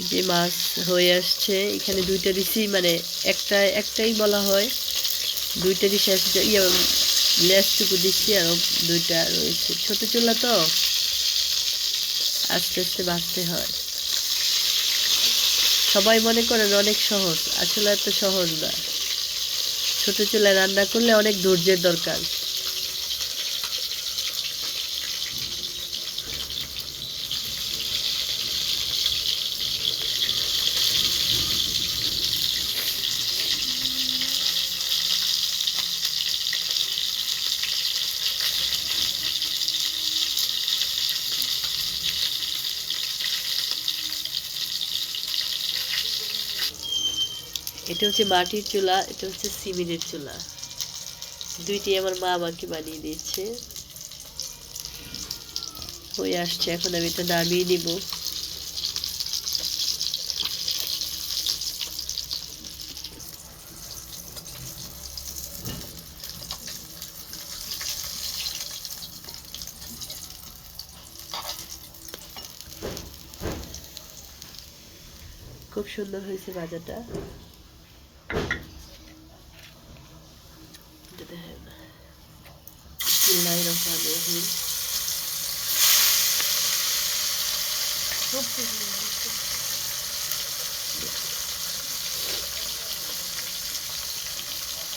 যে মাছ হয়ে আসছে, এখানে দুইটা দিছি, মানে একটাই বলা হয়, দুইটারই শেষ লেজটুকু দিচ্ছি, আরো দুইটা রয়েছে। ছোট চুলা তো আস্তে আস্তে ভাজতে হয়। সবাই মনে করেন অনেক সহজ, আসলে এত সহজ না। ছোট চুলায় রান্না করলে অনেক ধৈর্যের দরকার। এটা হচ্ছে মাটির চুলা, এটা হচ্ছে সিমেন্টের চুলা। দুইটি আমার মা আমাকে বানিয়ে দিয়েছে। হয়ে আসছে, এখন আমি এটা নামিয়ে নিব। খুব সুন্দর হয়েছে ভাজাটা। বিসমিল্লাহির রহমানির রহিম। খুব